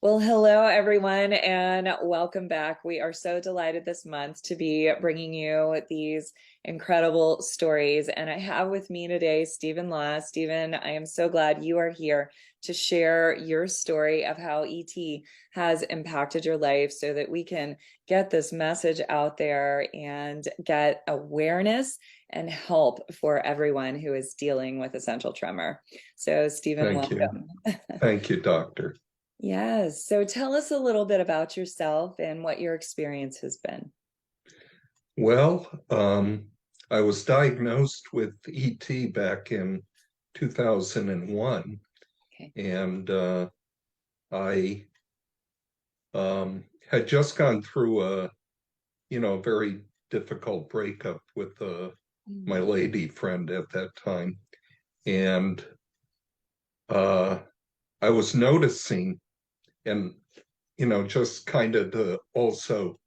Well, hello everyone, and welcome back. We are so delighted this month to be bringing you these incredible stories. And I have with me today Stephen Law. Stephen, I am so glad you are here to share your story of how ET has impacted your life so that we can get this message out there and get awareness and help for everyone who is dealing with essential tremor. So, Stephen, Thank you. welcome. Thank you, doctor. Yes. So tell us a little bit about yourself and what your experience has been. Well, I was diagnosed with ET back in 2001, Okay. and I had just gone through a very difficult breakup with my Mm. lady friend at that time. And uh, I was noticing, and, just kind of to also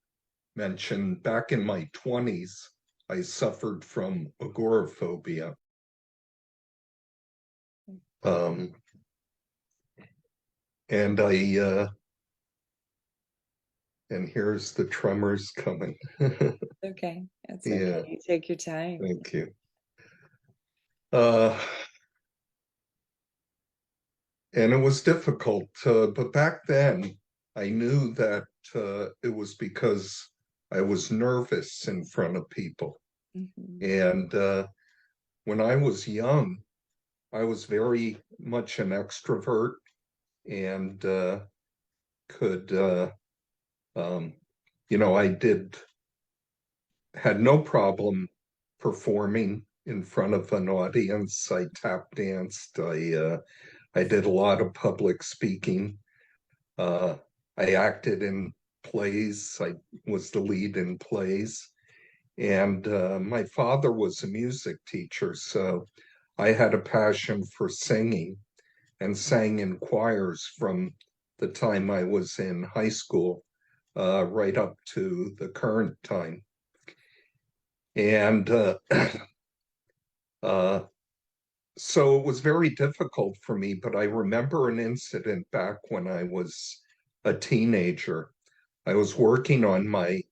mention, back in my 20s, I suffered from agoraphobia. Um, and and here's the tremors coming. Okay. It's Yeah, okay. Take your time. thank you. Uh, and it was difficult, but back then I knew that it was because I was nervous in front of people. Mhm. And when I was young, I was very much an extrovert and could um, I had no problem performing in front of an audience. I tap danced. I did a lot of public speaking. uh, I acted in plays. I was the lead in plays. And my father was a music teacher, so I had a passion for singing and sang in choirs from the time I was in high school right up to the current time. And uh, so it was very difficult for me, but I remember an incident back when I was a teenager. I was working on my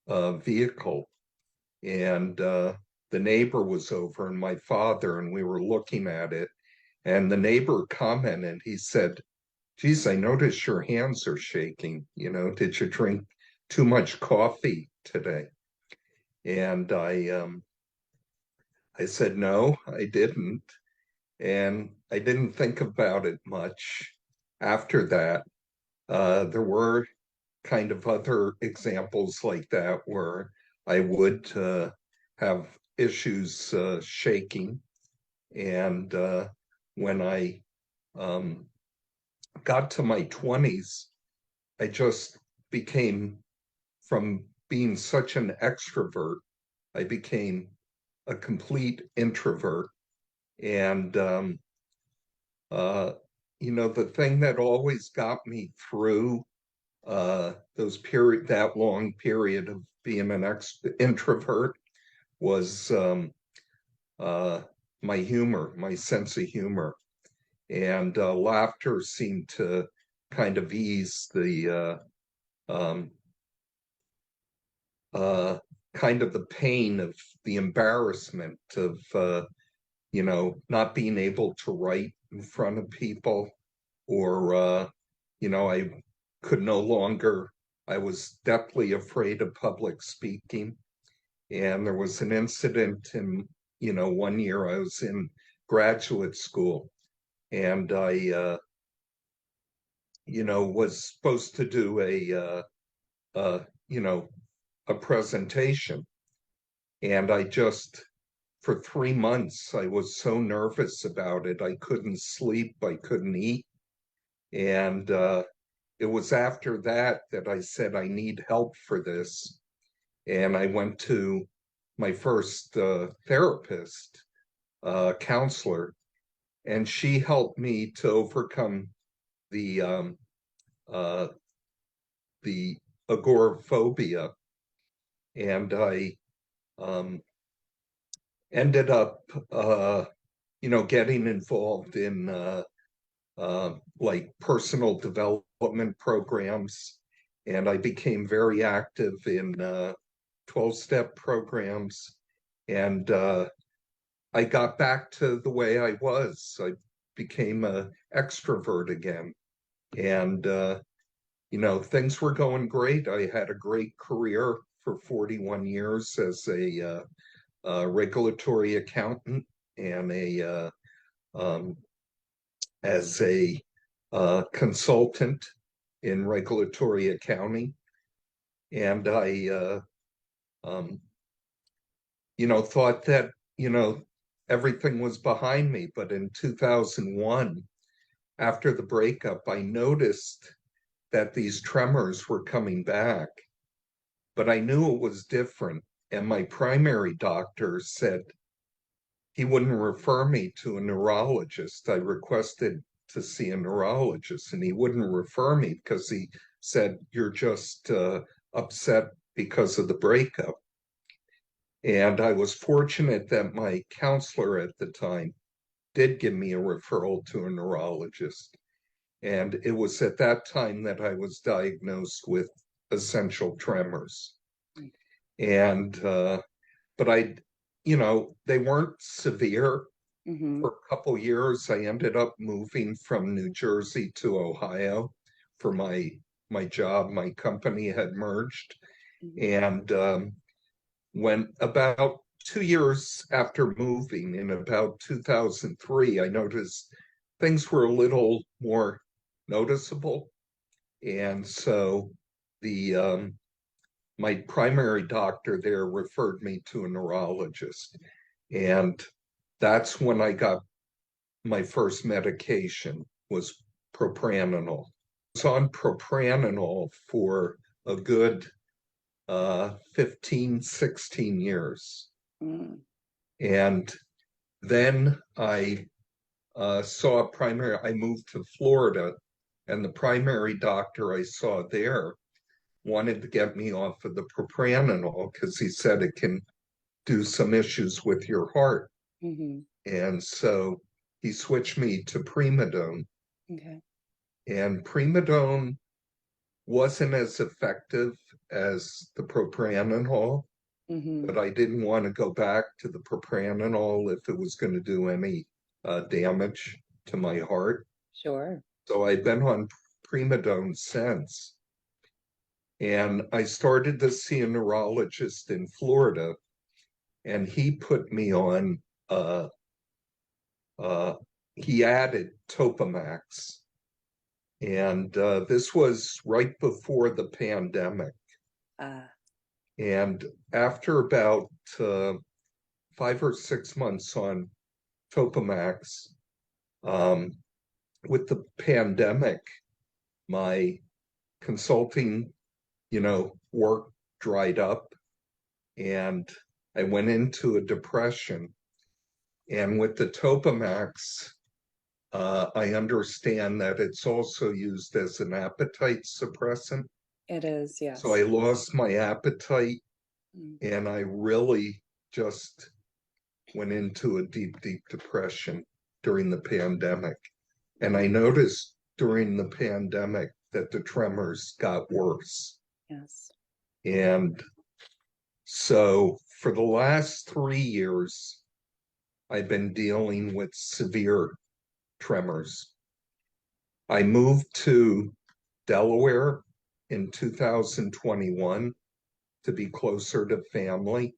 vehicle, and the neighbor was over and my father, and we were looking at it. And the neighbor commented, he said, "Geez, I noticed your hands are shaking. Did you drink too much coffee today?" And I said, "No, I didn't." And I didn't think about it much after that. There were kind of other examples like that where I would have issues shaking. And when I um, got to my 20s, I just became, from being such an extrovert, I became a complete introvert. And, uh, the thing that always got me through that long period of being an introvert was uh, my humor, my sense of humor. And laughter seemed to kind of ease the um, uh, kind of the pain of the embarrassment of not being able to write in front of people, or I could no longer. I was deathly afraid of public speaking. And there was an incident in, one year I was in graduate school, and I was supposed to do uh you know a presentation. And I just, for 3 months, I was so nervous about it. I couldn't sleep, I couldn't eat. And it was after that that I said, I need help for this. And I went to my first therapist, counselor, and she helped me to overcome the uh, the agoraphobia. And I um, ended up, getting involved in like personal development programs. And I became very active in 12-step programs. And I got back to the way I was. I became an extrovert again. And, things were going great. I had a great career for 41 years as a regulatory accountant and as a consultant in regulatory accounting. And I, thought that, everything was behind me. But in 2001, after the breakup, I noticed that these tremors were coming back, but I knew it was different. And my primary doctor said he wouldn't refer me to a neurologist. I requested to see a neurologist, and he wouldn't refer me because he said, you're just upset because of the breakup. And I was fortunate that my counselor at the time did give me a referral to a neurologist. And it was at that time that I was diagnosed with essential tremors. And, but they weren't severe. Mm-hmm. For a couple years. I ended up moving from New Jersey to Ohio for my job. My company had merged. And when about 2 years after moving, in about 2003, I noticed things were a little more noticeable. And so the my primary doctor there referred me to a neurologist. And that's when I got my first medication, was propranolol. I was on propranolol for a good 15, 16 years. Mm. And then I I moved to Florida, and the primary doctor I saw there wanted to get me off of the propranolol because he said it can do some issues with your heart. Mm-hmm. And so he switched me to Primadone. Okay. And Primadone wasn't as effective as the propranolol, Mm-hmm. but I didn't want to go back to the propranolol if it was going to do any damage to my heart. Sure. So I've been on Primadone since. And I started to see a neurologist in Florida, and he put me on, he added Topamax. And this was right before the pandemic. And after about 5 or 6 months on Topamax, with the pandemic, my consulting, work dried up, and I went into a depression. And with the Topamax, I understand that it's also used as an appetite suppressant. It is, yes. So I lost my appetite, and I really just went into a deep, deep depression during the pandemic. And I noticed during the pandemic that the tremors got worse. Yes. And so for the last 3 years, I've been dealing with severe tremors. I moved to Delaware in 2021 to be closer to family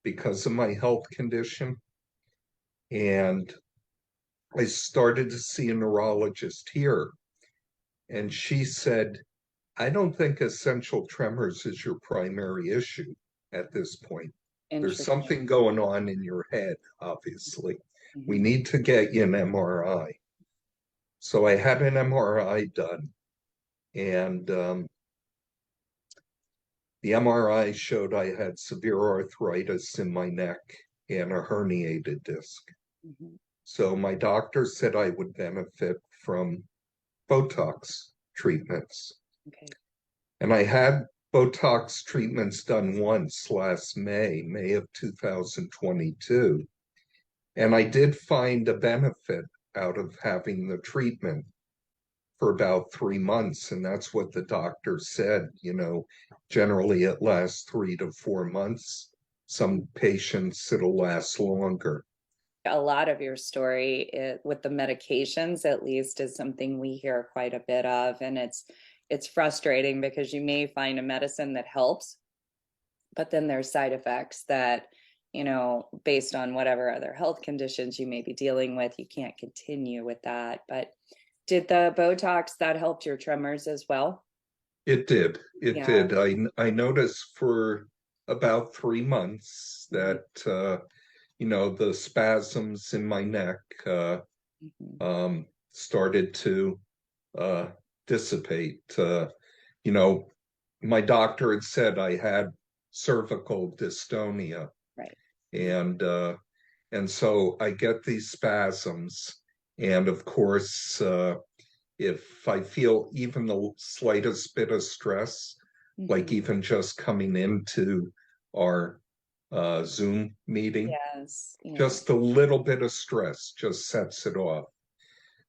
because of my health condition. And I started to see a neurologist here. And she said, I don't think essential tremors is your primary issue at this point. There's something going on in your head, obviously. Mm-hmm. We need to get you an MRI. So I had an MRI done, and the MRI showed I had severe arthritis in my neck and a herniated disc. Mm-hmm. So my doctor said I would benefit from Botox treatments. Okay. And I had Botox treatments done once last May of 2022. And I did find a benefit out of having the treatment for about 3 months. And that's what the doctor said. Generally it lasts 3 to 4 months. Some patients, it'll last longer. A lot of your story with the medications, at least, is something we hear quite a bit of, and it's frustrating because you may find a medicine that helps, but then there's side effects that, based on whatever other health conditions you may be dealing with, you can't continue with that. But did the Botox that helped your tremors as well? It did. It Yeah. did. I noticed for about 3 months Mhm. that the spasms in my neck Mhm. started to uh, dissipate. You know, my doctor had said I had cervical dystonia, Right. and so I get these spasms, and of course, if I feel even the slightest bit of stress, like Mhm. even just coming into our Zoom meeting, Yes. Yeah. just a little bit of stress just sets it off.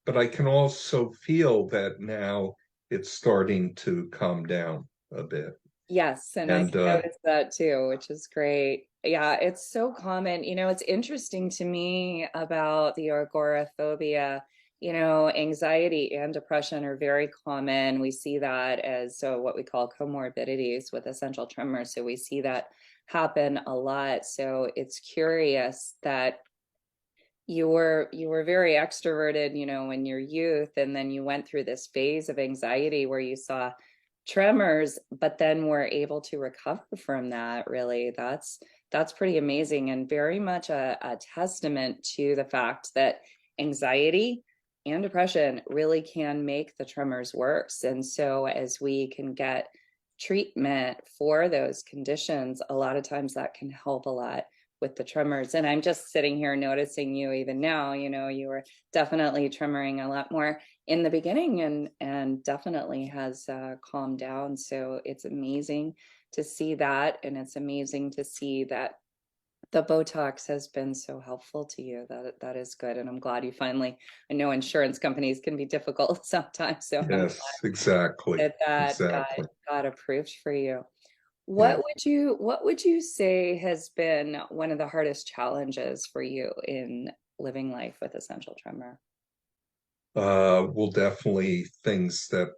But I can also feel that now it's starting to calm down a bit. Yes, and I And can notice that too, which is great. Yeah, it's so common. It's interesting to me about the agoraphobia. Anxiety and depression are very common. We see that as what we call comorbidities with essential tremor. So we see that happen a lot. So it's curious that you were very extroverted, in your youth, and then you went through this phase of anxiety where you saw tremors, but then were able to recover from that. Really, that's pretty amazing, and very much a testament to the fact that anxiety and depression really can make the tremors worse. And so as we can get treatment for those conditions, a lot of times that can help a lot with the tremors. And I'm just sitting here noticing you even now. You were definitely tremoring a lot more in the beginning, and definitely has calmed down. So it's amazing to see that, and it's amazing to see that the Botox has been so helpful to you. That is good, and I'm glad you finally. I know insurance companies can be difficult sometimes, so I'm yes, exactly, glad that got exactly. got approved for you. Yeah. What would you say has been one of the hardest challenges for you in living life with essential tremor? Well, definitely things that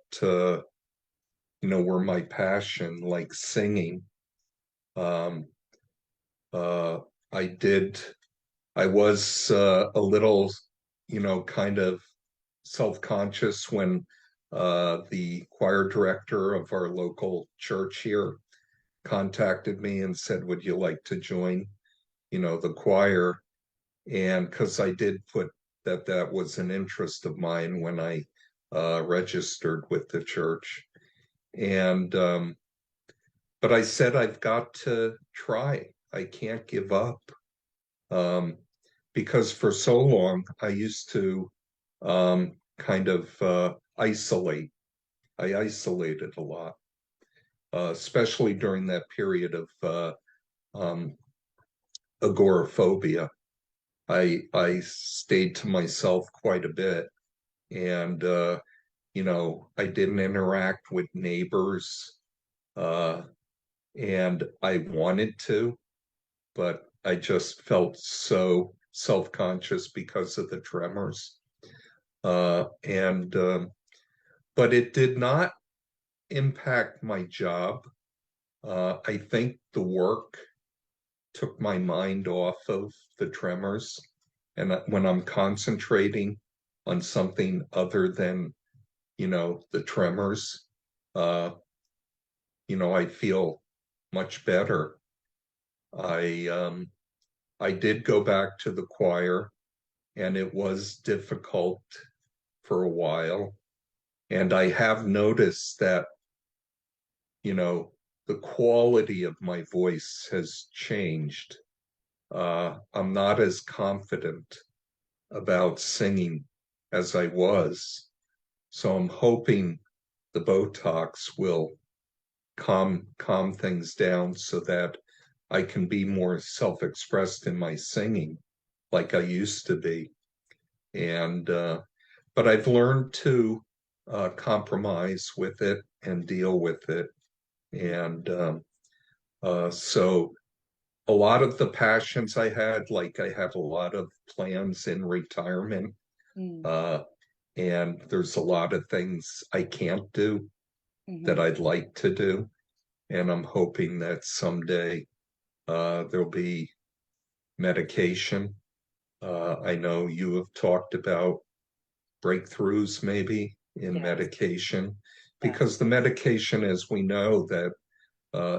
were my passion, like singing. Um, uh, I did. I was a little, kind of self-conscious when the choir director of our local church here contacted me and said, "Would you like to join, the choir?" And because I did put that was an interest of mine when I registered with the church, and but I said I've got to try. I can't give up. Um, because for so long I used to kind of isolate. I isolated a lot, especially during that period of um, agoraphobia. I stayed to myself quite a bit, and I didn't interact with neighbors, uh, and I wanted to, but I just felt so self-conscious because of the tremors. And But it did not impact my job. I think the work took my mind off of the tremors. And when I'm concentrating on something other than, the tremors, uh, I feel much better. I I did go back to the choir, and it was difficult for a while. And I have noticed that, you know, the quality of my voice has changed. I'm not as confident about singing as I was. So I'm hoping the Botox will calm things down so that I can be more self-expressed in my singing like I used to be. And but I've learned to compromise with it and deal with it. And so a lot of the passions I had, like I have a lot of plans in retirement, Mm. uh, and there's a lot of things I can't do that Hmm. I'd like to do. And I'm hoping that someday there'll be medication. I know you have talked about breakthroughs maybe in Yes, medication, yes. because the medication, as we know, that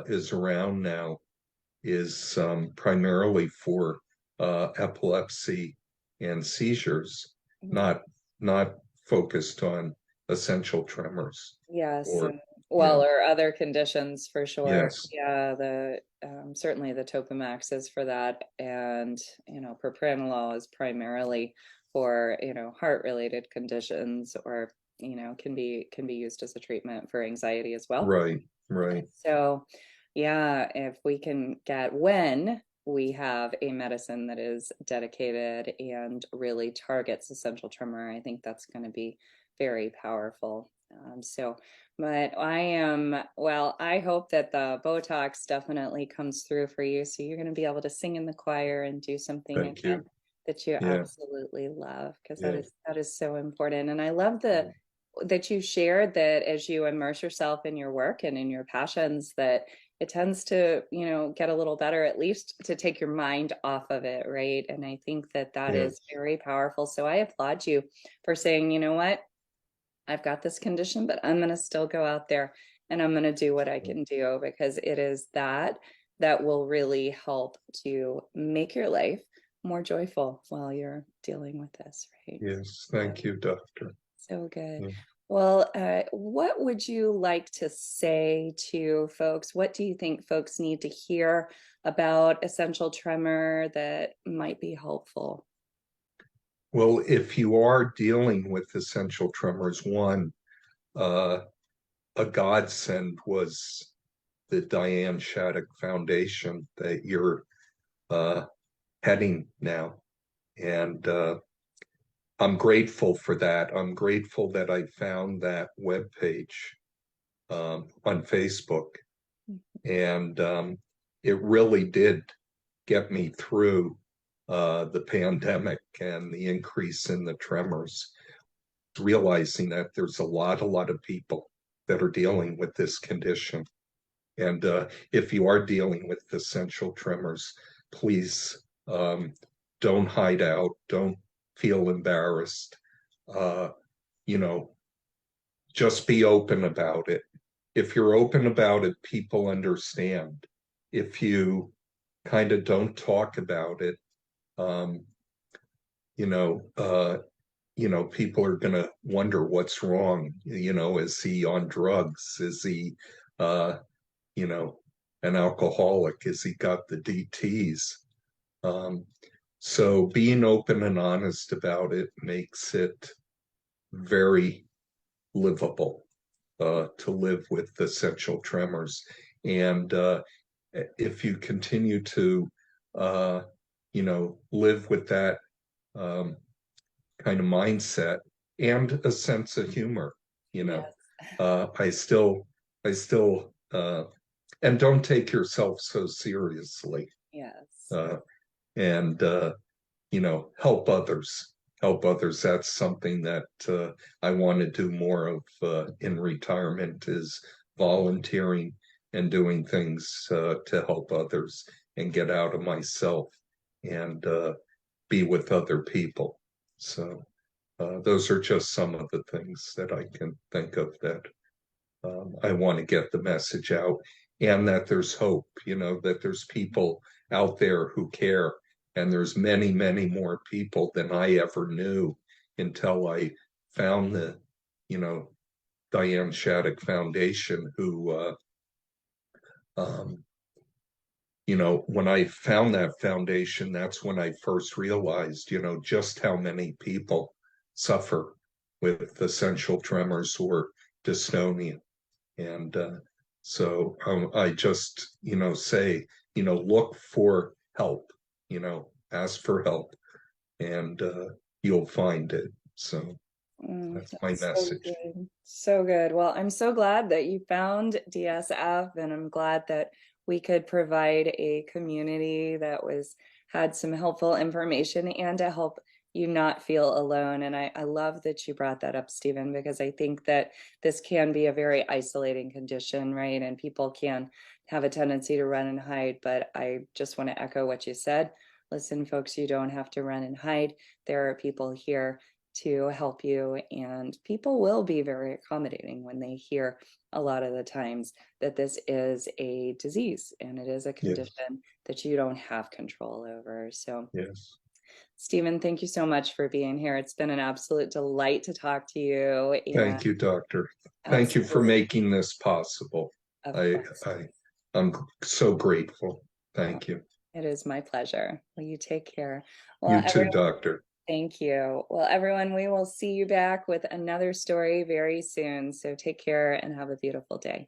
is around now is primarily for epilepsy and seizures, Mhm. not not focused on essential tremors. Yes, Or and yeah, well, or other conditions for sure. yes, Yeah, the certainly the Topamax is for that, and propranolol is primarily for heart-related conditions, or can be used as a treatment for anxiety as well. right, right, So, yeah, if we can get when we have a medicine that is dedicated and really targets essential tremor, I think that's going to be very powerful. But I hope that the Botox definitely comes through for you. So you're going to be able to sing in the choir and do something thank you. again that you Yeah, absolutely love, because that yeah, is so important. And I love the yeah, that you shared that as you immerse yourself in your work and in your passions, that it tends to get a little better, at least to take your mind off of it, right? And I think that that is yes, very powerful. So I applaud you for saying, you know what, I've got this condition, but I'm going to still go out there and I'm going to do what I can do, because it is that will really help to make your life more joyful while you're dealing with this, right? yes, So, thank you, doctor. so good. Yeah. Well, what would you like to say to folks? What do you think folks need to hear about essential tremor that might be helpful? Well, if you are dealing with essential tremors, one, uh, a godsend was the Diann Shaddox Foundation that you're uh, heading now. And I'm grateful for that. I'm grateful that I found that webpage on Facebook. And it really did get me through the pandemic and the increase in the tremors, realizing that there's a lot of people that are dealing with this condition. And if you are dealing with essential tremors, please don't hide out, don't feel embarrassed. Uh, you know, just be open about it. If you're open about it, people understand. If you kind of don't talk about it, um, you know, uh, people are going to wonder what's wrong. Is he on drugs? Is he, uh, you know, an alcoholic? Has he got the DTs? Um, so being open and honest about it makes it very livable to live with essential tremors. And if you continue to, uh, live with that um, kind of mindset and a sense of humor, you know, Yes. I still, and don't take yourself so seriously. Yes. Uh, and help others, help others. That's something that I want to do more of in retirement, is volunteering and doing things to help others and get out of myself and be with other people. So those are just some of the things that I can think of that I want to get the message out, and that there's hope, that there's people out there who care. And there's many, many more people than I ever knew until I found the, you know, Diann Shaddox Foundation, who, um, when I found that foundation, that's when I first realized, just how many people suffer with essential tremors or dystonia. And so I just, say, look for help, ask for help. And you'll find it. So that's my That's so message. good. So good. Well, I'm so glad that you found DSF, and I'm glad that we could provide a community that had some helpful information and to help you not feel alone. And I love that you brought that up, Stephen, because I think that this can be a very isolating condition, right? And people can have a tendency to run and hide. But I just want to echo what you said. Listen, folks, you don't have to run and hide. There are people here to help you, and people will be very accommodating when they hear a lot of the times that this is a disease and it is a Yes, condition that you don't have control over. So yes. Stephen, thank you so much for being here. It's been an absolute delight to talk to you, and Thank you, doctor. Thank you for absolutely, making this possible. of I, course, I, I'm so grateful. oh, Thank you. it is my pleasure. Well, you take care. Well, You too, everyone, doctor. thank you. Well, everyone, we will see you back with another story very soon. So take care and have a beautiful day.